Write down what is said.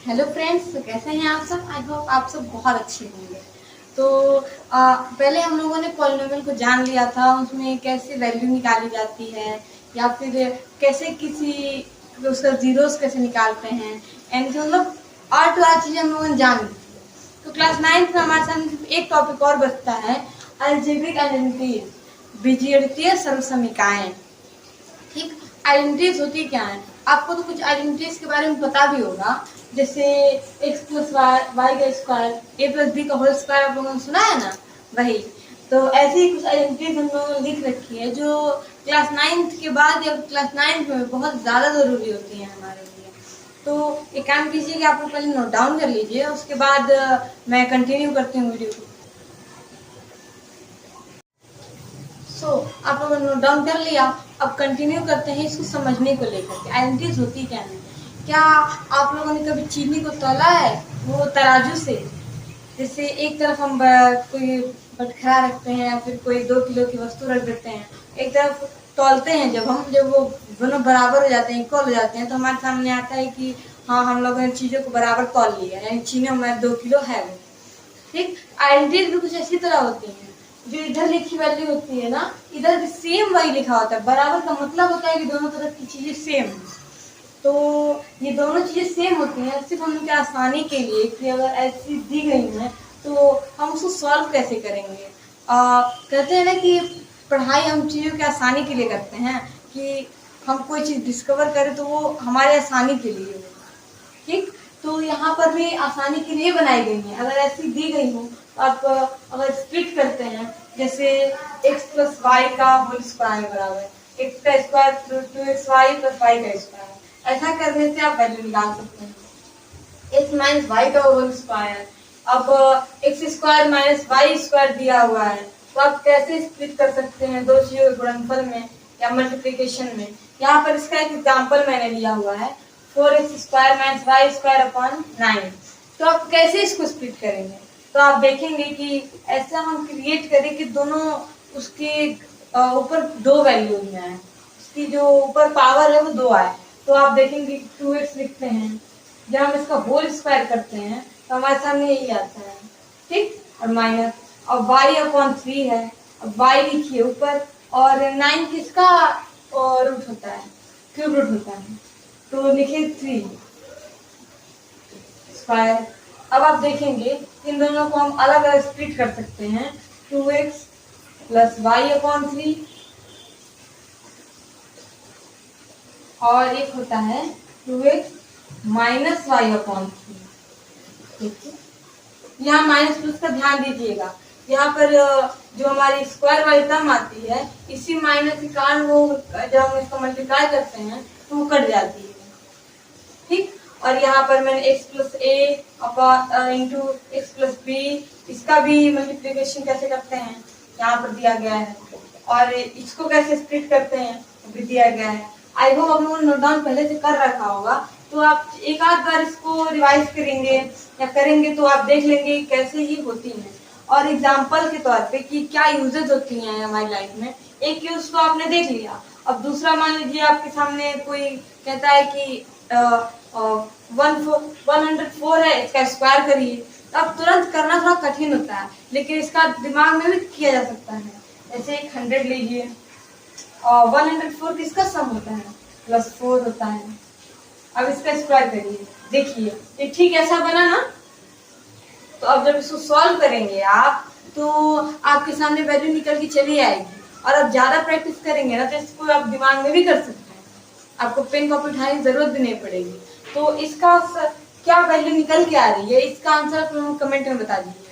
Hello friends, तो कैसे हैं आप सब। आई होप आप सब बहुत अच्छे होंगे। तो पहले हम लोगों ने पॉलिनोमियल को जान लिया था, उसमें कैसे वैल्यू निकाली जाती है या फिर कैसे किसी उसका जीरोस कैसे निकालते हैं, एंड मतलब आर टू आर चीज़ें हम लोगों ने जान ली थी। तो क्लास 9th में हमारे सामने एक टॉपिक और बचता है, अलजेब्रिक आइडेंटिटीज, बीजगणितीय सर्वसमीकाएं। ठीक, आइडेंटिटीज होती क्या है। आपको तो कुछ आइडेंटिटीज के बारे में पता भी होगा, जैसे x प्लस वाई का स्क्वायर, ए प्लस बी का होल स्क्वायर, आप लोगों ने सुना है ना, वही। तो ऐसी ही कुछ आइडेंटिटीज हम लोगों ने लिख रखी है जो क्लास 9th के बाद या क्लास 9th में बहुत ज़्यादा ज़रूरी होती है हमारे लिए। तो एक काम कीजिए कि आप लोग पहले नोट डाउन कर लीजिए, उसके बाद मैं कंटिन्यू करती हूँ वीडियो को। आप लोगों ने नोट डाउन कर लिया, अब कंटिन्यू करते हैं इसको समझने को लेकर के। आइडेंटिटीज होती क्या है। क्या आप लोगों ने कभी चीनी को तौला है, वो तराजू से। जैसे एक तरफ हम कोई बटखरा रखते हैं या फिर कोई 2 किलो की वस्तु रख देते हैं, एक तरफ तौलते हैं, जब वो दोनों बराबर हो जाते हैं, इक्वल हो जाते हैं, तो हमारे सामने आता है कि हाँ, हम लोगों ने चीज़ों को बराबर तौल लिया, यानी चीनी हमारे 2 किलो है वो। ठीक, आइडेंटिटीज भी कुछ ऐसी तरह होती हैं। जो इधर लिखी वैल्यू होती है ना, इधर भी सेम वही लिखा होता है। बराबर का मतलब होता है कि दोनों तरफ की चीजें सेम है। तो ये दोनों चीजें सेम होती हैं, सिर्फ हम क्या आसानी के लिए कि अगर ऐसी दी गई है तो हम उसको सॉल्व कैसे करेंगे। कहते हैं ना कि पढ़ाई हम चीज़ों की आसानी के लिए करते हैं, कि हम कोई चीज़ डिस्कवर करें तो वो हमारे आसानी के लिए हो। ठीक, तो यहाँ पर भी आसानी के लिए बनाई गई है। अगर ऐसी दी गई हो तो आप अगर स्प्लिट करते हैं, जैसे x प्लस वाई का होल स्क्वायर बराबर x का square plus 2xy plus y का स्क्वायर, ऐसा करने से आप वैल्यू निकाल सकते हैं। x माइनस वाई का होल स्क्वायर, अब x square minus y square दिया हुआ है, तो आप कैसे स्प्लिट कर सकते हैं दो चीजों के गुणनफल में या मल्टीप्लिकेशन में। यहाँ पर इसका एक एग्जाम्पल मैंने लिया हुआ है, 4x square minus y square upon 9। तो आप कैसे इसको स्प्लिट करेंगे, तो आप देखेंगे कि ऐसा हम क्रिएट करें कि दोनों उसके ऊपर 2 वैल्यू आए, उसकी जो ऊपर पावर है वो 2 आए। तो आप देखेंगे 2x लिखते हैं, जब हम इसका होल स्क्वायर करते हैं तो हमारे सामने यही आता है। ठीक, और माइनस, अब y अपॉन 3 है, अब y लिखिए ऊपर, और 9 किसका रूट होता है, क्यूब रूट होता है, तो लिखिए 3 स्क्वायर। अब आप देखेंगे इन दोनों को हम अलग अलग स्प्लिट कर सकते हैं, 2x प्लस वाई अपॉन 3, और एक होता है 2x माइनस वाई अपॉन 3। यहाँ माइनस प्लस का ध्यान दीजिएगा, यहाँ पर जो हमारी स्क्वायर वाली टर्म आती है, इसी माइनस के कारण वो जब हम इसको मल्टीप्लाई करते हैं तो वो कट जाती है। ठीक, और यहाँ पर मैंने x प्लस ए इंटू एक्स प्लस बी, इसका भी मल्टीप्लिकेशन कैसे करते हैं यहाँ पर दिया गया है, और इसको कैसे स्प्लिट करते हैं वो भी दिया गया है। आई होप आप लोगों ने नोट डाउन पहले से कर रखा होगा, तो आप एक आध बार इसको रिवाइज करेंगे या करेंगे तो आप देख लेंगे कैसे ही होती हैं, और एग्जाम्पल के तौर पे कि क्या यूजेज होती हैं हमारी लाइफ में। एक यूज तो आपने देख लिया, अब दूसरा मान लीजिए आपके सामने कोई कहता है कि 104 है, इसका स्क्वायर करिए, तो अब तुरंत करना थोड़ा कठिन होता है, लेकिन इसका दिमाग में भी किया जा सकता है। जैसे 100 लीजिए, और 104 किसका सम होता है, प्लस 4 होता है। अब इसका स्क्वायर करिए, देखिए ये ठीक ऐसा बना ना। तो अब जब इसको सॉल्व करेंगे आप, तो आपके सामने वैल्यू निकल के चली आएगी, और अब ज्यादा प्रैक्टिस करेंगे ना तो इसको आप दिमाग में भी कर सकते हैं, आपको पेन कॉपी उठाने की जरूरत भी नहीं पड़ेगी। तो इसका क्या वैल्यू निकल के आ रही है, इसका आंसर आप कमेंट में बता दीजिए।